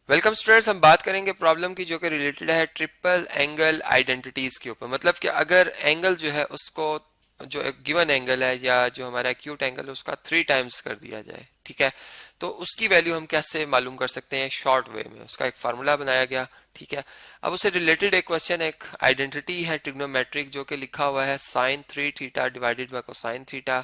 Welcome students, हम बात करेंगे प्रॉब्लम की जो कि रिलेटेड है ट्रिपल एंगल आइडेंटिटीज के ऊपर। मतलब कि अगर एंगल जो है उसको, जो एक गिवन एंगल है या जो हमारा एक्यूट एंगल है उसका 3 टाइम्स कर दिया जाए, ठीक है, तो उसकी वैल्यू हम कैसे मालूम कर सकते हैं? शॉर्ट वे में उसका एक फार्मूला बनाया गया, ठीक है। अब उससे रिलेटेड एक क्वेश्चन, एक आइडेंटिटी है ट्रिग्नोमेट्रिक जो कि लिखा हुआ है sine 3 theta divided by cosine theta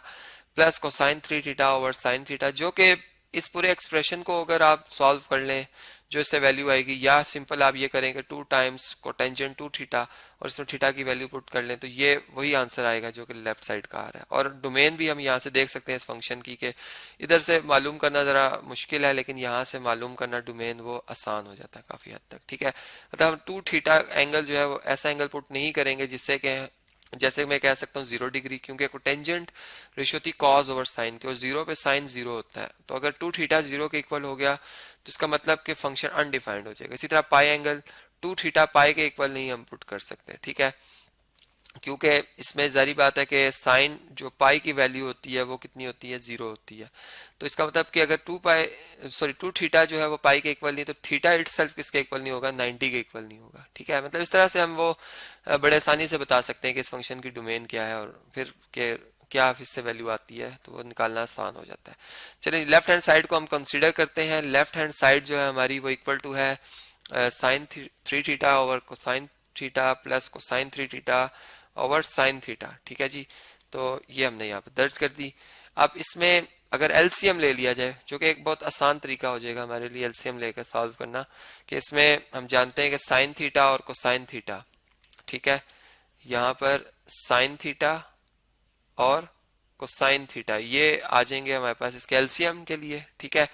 plus cosine 3 theta over sine theta, जो कि इस पूरे एक्सप्रेशन को अगर आप सॉल्व कर लें जो इससे वैल्यू आएगी, या सिंपल आप ये करेंगे 2 टाइम्स कोटेंजेंट 2 थीटा और इसमें थीटा की वैल्यू पुट कर लें तो ये वही आंसर आएगा जो कि लेफ्ट साइड का आ रहा है। और डोमेन भी हम यहाँ से देख सकते हैं इस फंक्शन की, कि इधर से मालूम करना जरा मुश्किल है लेकिन यहाँ से मालूम करना डोमेन वो आसान हो जाता है काफी हद तक, ठीक है। मतलब हम 2 थीटा एंगल जो है वो ऐसा एंगल पुट नहीं करेंगे जिससे कि, जैसे मैं कह सकता हूँ 0 डिग्री, क्योंकि कोटेंजेंट रेशियो थी कॉज ओवर साइन की और जीरो पे साइन जीरो होता है। तो अगर 2 थीटा जीरो के इक्वल हो गया तो इसका मतलब कि फंक्शन अनडिफाइंड हो जाएगा। इसी तरह पाई एंगल 2 थीटा पाई के इक्वल नहीं हम पुट कर सकते, ठीक है, क्योंकि इसमें जारी बात है कि साइन जो पाई की वैल्यू होती है वो कितनी होती है? जीरो होती है। तो इसका मतलब कि अगर 2 थीटा जो है वो पाई के इक्वल नहीं, तो थीटा इटसेल्फ किसके इक्वल नहीं होगा? 90 के इक्वल नहीं होगा, ठीक है। मतलब इस तरह से हम वो बड़े आसानी से बता सकते हैं कि इस फंक्शन की डोमेन क्या है और फिर के क्या इससे वैल्यू आती है, तो वो निकालना आसान हो जाता है। चलिए लेफ्ट हैंड साइड को हम कंसीडर करते हैं। लेफ्ट हैंड साइड जो है हमारी वो इक्वल टू है sine 3 theta over cosine theta plus cosine 3 theta over sine theta, ठीक है जी। तो ये हमने यहाँ पर दर्ज कर दी। अब इसमें अगर एलसीएम ले लिया जाए, जो कि एक बहुत आसान तरीका हो जाएगा हमारे लिए एलसीएम लेकर सॉल्व करना, कि इसमें हम जानते हैं कि साइन थीटा और कोसाइन थीटा, ठीक है, यहाँ पर साइन थीटा और कोसाइन थीटा ये आ जाएंगे हमारे पास इसके एलसीएम के लिए, ठीक है।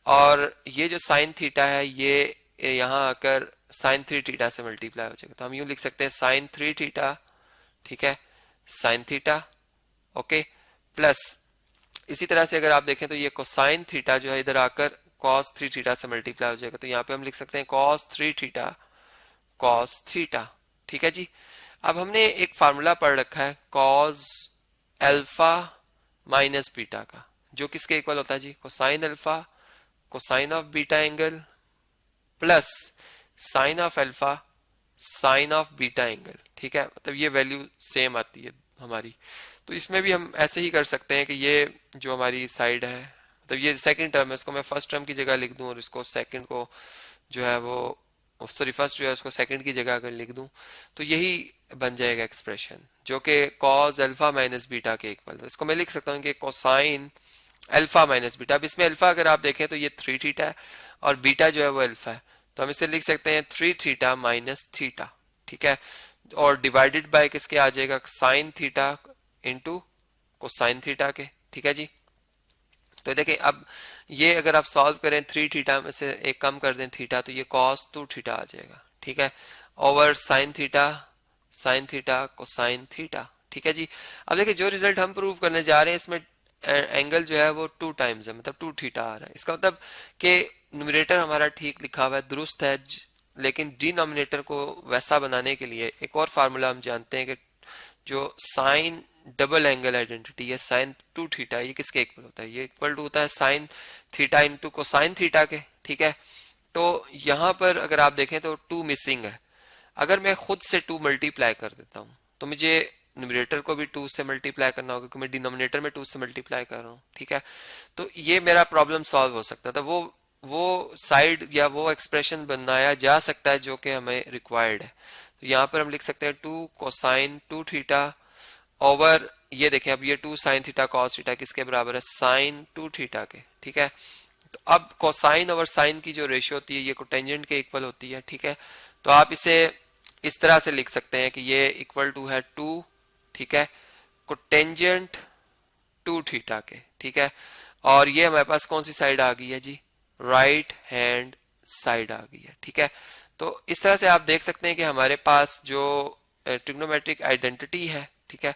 और ये जो साइन थीटा है ये यहाँ आकर साइन 3 थीटा से मल्टीप्लाई हो जाएगा, तो हम यूं लिख सकते हैं साइन 3 थीटा, ठीक है, साइन थीटा, ओके, प्लस इसी तरह से अगर आप देखें तो ये कोसाइन थीटा जो है इधर आकर कॉस 3 थीटा से मल्टीप्लाई हो जाएगा, तो यहाँ पे हम लिख सकते हैं कॉस 3 थीटा कॉस थीटा, ठीक है जी। अब हमने एक फार्मूला पढ़ रखा है कॉस अल्फा माइनस बीटा का, जो किसके इक्वल होता है जी? Cosine alpha cosine of beta angle plus sine of alpha sine of beta angle, ठीक है। मतलब ये वैल्यू सेम आती है हमारी। तो इसमें भी हम ऐसे ही कर सकते हैं कि ये जो हमारी साइड है, मतलब ये सेकंड टर्म है, इसको मैं फर्स्ट टर्म की जगह लिख दूं और इसको सेकंड को जो है वो, सॉरी फर्स्ट जो है उसको सेकंड की जगह अगर लिख दूं तो यही बन जाएगा एक्सप्रेशन जो कि कॉस अल्फा माइनस बीटा के इक्वल। तो इसको मैं लिख सकता हूँ कि कोसाइन अल्फा माइनस बीटा। अब इसमें अल्फा अगर आप देखें तो ये 3 थीटा है और बीटा जो है वो अल्फा है, तो हम इसे लिख सकते हैं 3 थीटा माइनस थीटा, ठीक है, और डिवाइडेड बाय किसके आ जाएगा? Sine theta into cosine theta के, ठीक है जी। तो देखिए अब ये अगर आप सॉल्व करें 3 थीटा में से एक कम कर दें थीटा, तो ये कॉस 2 थीटा आ जाएगा, ठीक है, over sine theta cosine theta, ठीक है जी। अब देखिए जो रिजल्ट हम प्रूव करने जा रहे हैं इसमें एंगल जो है वो 2 टाइम्स है, मतलब 2 थीटा आ रहा है। इसका मतलब कि न्यूमरेटर हमारा ठीक लिखा हुआ है, दुरुस्त है, लेकिन डिनोमिनेटर को वैसा बनाने के लिए एक और फार्मूला हम जानते हैं कि जो साइन डबल एंगल आइडेंटिटी है साइन 2 थीटा, ये किसके इक्वल होता है? ये इक्वल टू होता है sine theta into cosine theta के, ठीक है। तो यहाँ पर अगर आप देखें तो 2 मिसिंग है। अगर मैं खुद से 2 मल्टीप्लाई कर देता हूँ तो मुझे न्यूमरेटर को भी 2 से मल्टीप्लाई करना होगा क्योंकि मैं डिनोमिनेटर में 2 से मल्टीप्लाई कर रहा हूँ, ठीक है। तो ये मेरा प्रॉब्लम सॉल्व हो सकता था। वो साइड या वो एक्सप्रेशन बनाया जा सकता है जो कि हमें रिक्वायर्ड है। तो यहाँ पर हम लिख सकते हैं 2 कोसाइन 2 थीटा ओवर, ये देखें अब ये 2 साइन थीटा कॉस थीटा किसके बराबर है? साइन 2 थीटा के, ठीक है। तो अब कोसाइन ओवर साइन की जो रेशियो होती है ये कोटेंजेंट के इक्वल होती है, ठीक है। तो आप इसे इस तरह से लिख सकते हैं कि ये इक्वल टू है 2, ठीक है, कोटेंजेंट 2 थीटा के, ठीक है। और ये हमारे पास कौन सी साइड आ गई है जी? राइट हैंड साइड आ गई है, ठीक है। तो इस तरह से आप देख सकते हैं कि हमारे पास जो ट्रिग्नोमेट्रिक आइडेंटिटी है, ठीक है,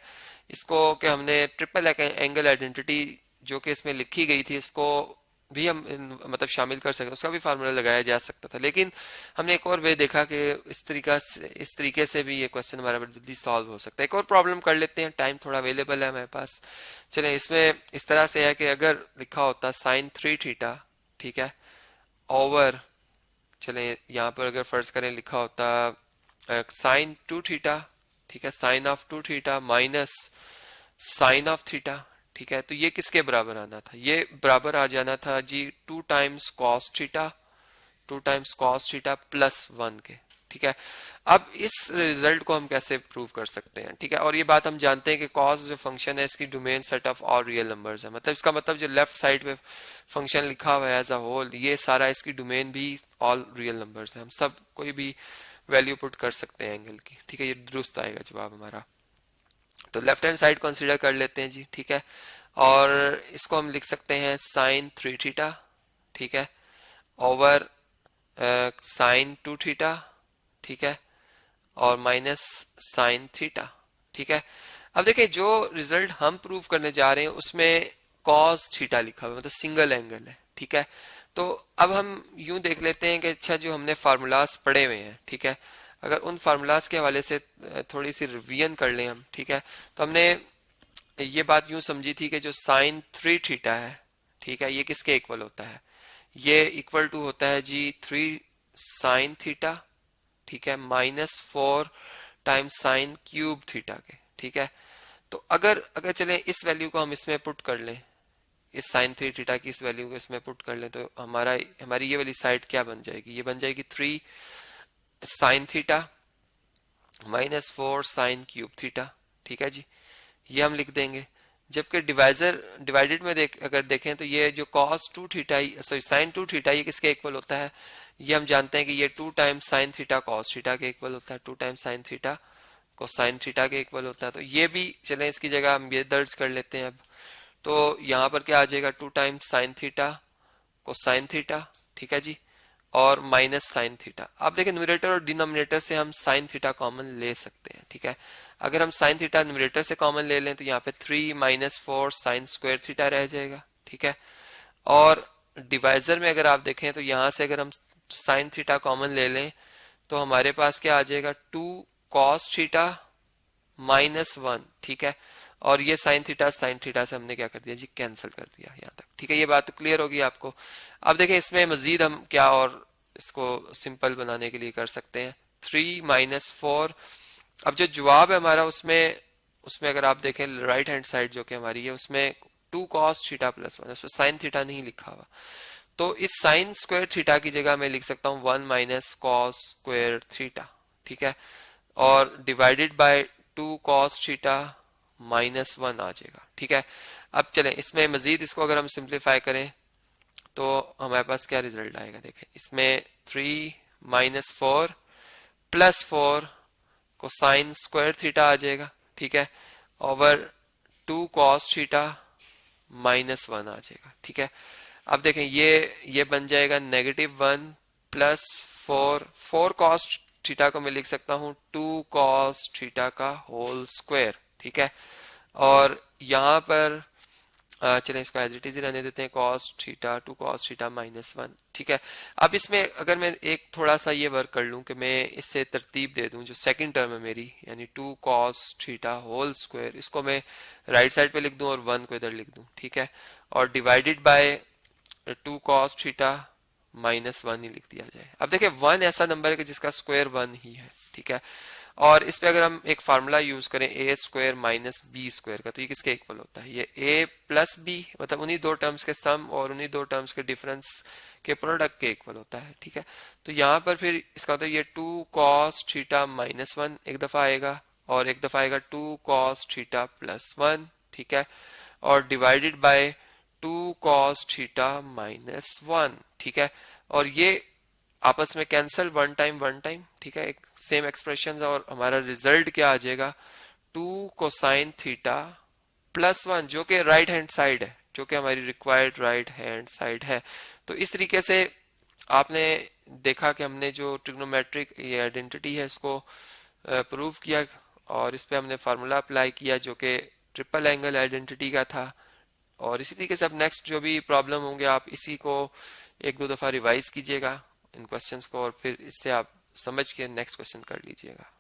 इसको कि हमने ट्रिपल एंगल आइडेंटिटी जो कि इसमें लिखी गई थी इसको भी हम मतलब शामिल कर सकते, उसका भी फार्मूला लगाया जा सकता था, लेकिन हमने एक और वे देखा कि इस तरीके से भी ये क्वेश्चन हमारा जल्दी सॉल्व हो सकता है। एक और प्रॉब्लम कर लेते हैं, टाइम थोड़ा अवेलेबल है हमारे पास। चलें, इसमें इस तरह से है कि अगर लिखा होता साइन 3 थीटा, ठीक है, ओवर चलें यहाँ पर अगर फर्ज करें लिखा होता साइन टू थीटा, ठीक है, sine of two theta minus sine of theta, ठीक है, तो ये किसके बराबर आना था? ये बराबर आ जाना था जी 2 times cos theta, 2 times cos theta plus 1 के, ठीक है। अब इस रिजल्ट को हम कैसे प्रूव कर सकते हैं, ठीक है, और ये बात हम जानते हैं कि कॉस जो फंक्शन है इसकी domain set of all real numbers है, मतलब इसका मतलब जो लेफ्ट साइड पे फंक्शन लिखा हुआ है एज अ होल, ये सारा इसकी डोमेन भी ऑल रियल नंबर्स है, हम सब कोई भी वैल्यू पुट कर सकते हैं एंगल की, ठीक है, ये दुरुस्त आएगा जवाब हमारा। तो लेफ्ट हैंड साइड कंसीडर कर लेते हैं जी, ठीक है, और इसको हम लिख सकते हैं साइन 3 थीटा, ठीक है, ओवर साइन 2 थीटा, ठीक है, और माइनस साइन थीटा, ठीक है। अब देखिए जो रिजल्ट हम प्रूव करने जा रहे हैं उसमें कॉस थीटा लिखा हुआ है, मतलब सिंगल एंगल है, ठीक है। तो अब हम यूं देख लेते हैं कि अच्छा जो हमने फार्मूलाज पढ़े हुए हैं, ठीक है, अगर उन फार्मूलाज के हवाले से थोड़ी सी रिवीजन कर लें हम, ठीक है, तो हमने ये बात यूं समझी थी कि जो साइन 3 थीटा है, ठीक है, ये किसके इक्वल होता है? ये इक्वल टू होता है जी 3 साइन थीटा, ठीक है, -4 टाइम्स साइन क्यूब थीटा के, ठीक है। तो अगर अगर चलें इस वैल्यू को हम इसमें पुट कर लें, इस साइन 3 थीटा की इस वैल्यू को इसमें पुट कर लें, तो हमारी ये वाली साइड क्या बन जाएगी? ये बन जाएगी 3 sine theta -4 sine cube theta, ठीक है जी, ये हम लिख देंगे। जबकि डिवाइडेड में अगर देखें तो ये जो cos 2 theta, sorry sine 2 theta, ये किसके इक्वल होता है? ये हम जानते हैं कि ये 2 times sine theta cos theta के इक्वल होता है, 2 times sine theta cosine theta के इक्वल होता है। तो ये भी चलें इसकी जगह हम ये दर्ज कर लेते हैं अब। तो यहाँ पर क्या आ जाएगा? 2 times sine theta cosine theta, ठीक है जी, और माइनस साइन थीटा। आप देखें न्यूमरेटर और डिनोमिनेटर से हम साइन थीटा कॉमन ले सकते हैं, ठीक है। अगर हम साइन थीटा न्यूमरेटर से कॉमन ले लें तो यहाँ पे 3 -4 साइन स्क्वायर थीटा रह जाएगा, ठीक है। और डिवाइजर में अगर आप देखें तो यहाँ से अगर हम साइन थीटा कॉमन ले लें तो हमारे पास क्या आ जाएगा? 2 कॉस थीटा -1, ठीक है, और ये साइन थीटा से हमने क्या कर दिया जी? कैंसिल कर दिया यहाँ तक, ठीक है। ये बात तो क्लियर होगी आपको। अब देखें इसमें मजीद हम क्या और इसको सिंपल बनाने के लिए कर सकते हैं, 3 -4। अब जो जवाब है हमारा उसमें उसमें अगर आप देखें राइट हैंड साइड जो कि हमारी है उसमें 2 कॉस थीटा +1, उसमें साइन थीटा नहीं लिखा हुआ, तो इस साइन स्क्वायर थीटा की जगह मैं लिख सकता हूँ 1 माइनस कॉस स्क्वायर थीटा, ठीक है, और डिवाइडेड बाय 2 कॉस थीटा -1 आ जाएगा, ठीक है। अब चलें इसमें मजीद इसको अगर हम सिंप्लीफाई करें तो हमारे पास क्या रिजल्ट आएगा? देखें इसमें 3 -4 +4 कोसाइन स्क्वायर थीटा आ जाएगा, ठीक है, ओवर 2 कॉस थीटा -1 आ जाएगा, ठीक है। अब देखें ये बन जाएगा -1 +4 कॉस थीटा को मैं लिख सकता हूं 2 कॉस थीटा का होल स्क्वायर, ठीक है। और यहाँ पर चलें इसको एज इट इज रहने देते हैं, कॉस थीटा 2 कॉस थीटा -1, ठीक है। अब इसमें अगर मैं एक थोड़ा सा ये वर्क कर लूं कि मैं इससे तरतीब दे दूं, जो सेकंड टर्म है मेरी यानी 2 कॉस थीटा होल स्क्वायर, इसको मैं राइट साइड पे लिख दूं और 1 को इधर लिख दूं, ठीक है, और डिवाइडेड बाय 2 कॉस थीटा -1 ही लिख दिया जाए। अब देखिए 1 ऐसा नंबर है कि जिसका स्क्वायर 1 ही है, ठीक है, और इस पे अगर हम एक फार्मूला यूज करें a square minus B square का, तो ये किसके इक्वल होता है? ये a प्लस बी, मतलब उन्हीं दो टर्म्स के सम और उन्हीं दो टर्म्स के डिफरेंस के प्रोडक्ट के इक्वल होता है, ठीक है। तो यहाँ पर फिर इसका होता है ये 2 कॉस थीटा -1 एक दफा आएगा और एक दफा आएगा 2 कॉस थीटा +1, ठीक है, और डिवाइडेड बाय 2 कॉस थीटा -1, ठीक है, और ये आपस में कैंसिल वन टाइम, ठीक है, एक सेम एक्सप्रेशन, और हमारा रिजल्ट क्या आ जाएगा? 2 कोसाइन थीटा +1, जो कि राइट हैंड साइड है, जो कि हमारी रिक्वायर्ड राइट हैंड साइड है। तो इस तरीके से आपने देखा कि हमने जो ट्रिग्नोमेट्रिक ये आइडेंटिटी है इसको प्रूव किया और इस पे हमने फार्मूला अप्लाई किया जो कि ट्रिपल एंगल आइडेंटिटी का था। और इसी तरीके से अब नेक्स्ट जो भी प्रॉब्लम होंगे आप इसी को एक दो दफा रिवाइज कीजिएगा इन क्वेश्चंस को, और फिर इससे आप समझ के नेक्स्ट क्वेश्चन कर लीजिएगा।